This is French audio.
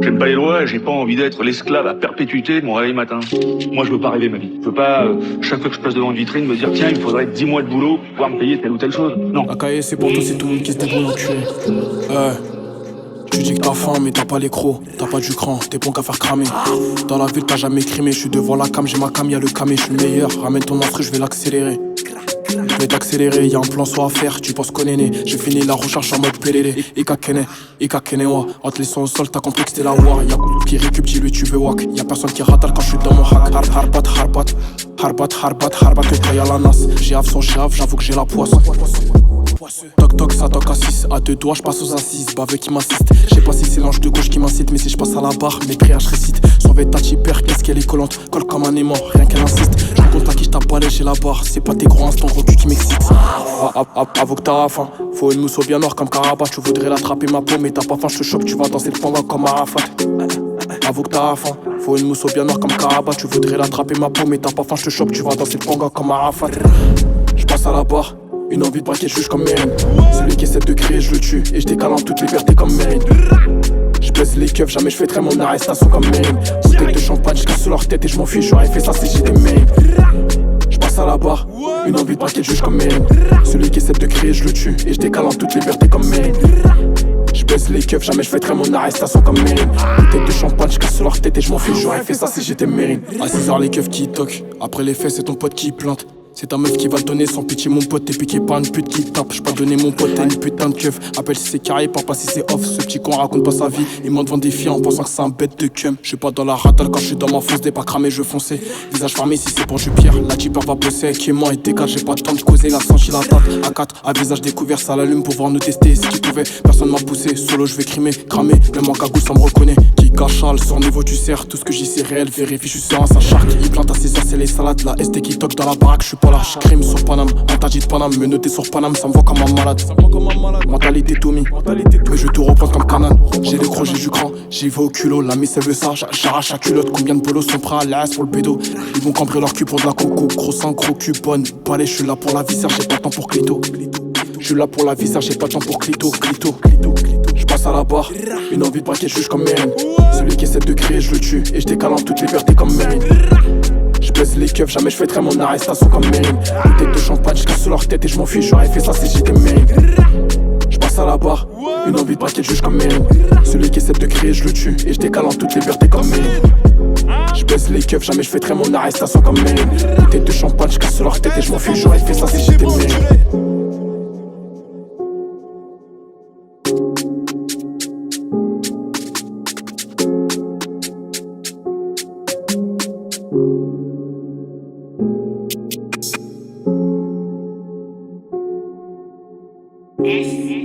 J'aime pas les lois, j'ai pas envie d'être l'esclave à perpétuité de mon réveil matin. Moi, je veux pas rêver ma vie. Je veux pas, chaque fois que je passe devant une vitrine, me dire tiens, il me faudrait 10 mois de boulot pour pouvoir me payer telle ou telle chose. Non. La cahier c'est pour toi, c'est tout le monde qui se débrouille en cul. Tu dis que t'as faim mais t'as pas les crocs, t'as pas du cran, t'es bon qu'à faire cramer. Dans la ville t'as jamais crimé, je suis devant la cam, j'ai ma cam, y'a le camé, je suis le meilleur. Ramène ton instru, je vais l'accélérer. Je vais t'accélérer, y'a un plan soit à faire, tu penses qu'on est né. J'ai fini la recharge en mode PLL. Ika Kene wa. En te laissant au sol, t'as compris que c'était la war. Y'a Koudou qui récup, dis-lui tu veux wak. Y'a personne qui ratale quand je suis dans mon hack. Harbat, que toi y'a la nas. J'ai av sur j'ai av, j'avoue que j'ai la poisse. Toc toc, ça toc à 6. À deux doigts, j'passe aux assises. Baveux qui m'assiste. J'sais pas si c'est l'ange de gauche qui m'incite, mais si j'passe à la barre, mes prières j'récite. Sauver ta hyper, qu'est-ce qu'elle est collante. Colle comme un aimant, rien qu'elle insiste. Je compte à qui j'tape balai, j'ai la barre. C'est pas tes gros instants recul qui m'excitent. Avoue que t'as faim. Faut une mousse au bien noir comme Caraba. Tu voudrais l'attraper ma peau, mais t'as pas faim, j'te chope. Tu vas danser le panga comme Arafat. Avoue que t'as faim. Faut une mousse au bien noir comme Caraba. Tu voudrais l'attraper ma peau, mais t'as pas faim, j'te chope. Tu vas danser le panga comme Arafat. J'passe à la barre. Une envie de braquer, juge comme Mérine. Celui qui essaie de crier, je le tue. Et je décale en toute liberté comme Mérine. Je baise les keufs, jamais je fêterai mon arrestation comme Mérine. Bouteille de champagne, je casse leur tête et je m'enfuis. J'aurais fait ça si j'étais Mérine. Je passe à la barre. Une envie de braquer, juge comme Mérine. Celui qui essaie de crier, je le tue. Et je décale en toute liberté comme Mérine. Je baise les keufs, jamais je fêterai mon arrestation comme Mérine. Bouteille de champagne, je casse leur tête et je m'enfuis. J'aurais fait ça si j'étais Mérine. À 6h, les keufs qui toquent. Après les faits, c'est ton pote qui plante. C'est ta meuf qui va te donner sans pitié mon pote. T'es piqué par une pute qui tape. J'peux pas donner mon pote, t'as une putain de keuf. Appelle si c'est carré, pas si c'est off. Ce petit con raconte pas sa vie. Il m'en devant des filles en pensant que c'est un bête de cum. J'suis pas dans la ratale quand j'suis dans ma fosse. Des pas cramé, je fonçais. Visage fermé si c'est pour du pire. La jeeper va bosser avec moi et T4. J'ai pas le temps de causer, la sanchi la tape. A4, à visage découvert, ça l'allume pour voir nous tester. Ce qui pouvait, personne m'a poussé. Solo j'vais crimer, cramer. Même en cagoule ça me reconnaît. Qui cachale, sur niveau tu sers. Tout ce que j'y sais réel, vérifie, j'suis sur un sa shark. Il plante à 6h, c'est les salades. La ST qui toque dans la baraque, j'suis pas là. J'crime sur Paname, interdit de Paname, me noter sur Paname, ça me voit comme un malade. Mentalité Tommy, mais je vais tout reprendre comme Canan. J'ai les crocs, j'ai du cran, j'y vais au culot, la miss elle veut ça, j'arrache la culotte. Combien de bolos sont prêts à l'AS pour le bédo? Ils vont cambrer leur cul pour de la coco, gros sang, gros cul, bonne balai. Je suis là pour la viscère, j'ai pas le temps pour Clito. Je suis là pour la viscère, j'ai pas le temps pour Clito. Je passe à la barre, une envie de braquer, juge comme Mérine. Celui qui essaie de crier, je le tue, et je décale en toute liberté comme Mérine. Je baise les keufs, jamais je fêterai mon arrestation comme Mérine. Bouteille de champagne, je casse leur tête et je m'enfuis. J'aurais fait ça si j'étais Mérine. Je passe à la barre, une envie de braquer, juge comme Mérine. Celui qui essaie de crier, je le tue, et je décale en toute liberté comme Mérine. Je baise les keufs, jamais je fêterai mon arrestation comme Mérine. Bouteille de champagne, je casse leur tête et je m'enfuis. J'aurais fait ça si j'étais Mérine. SJ.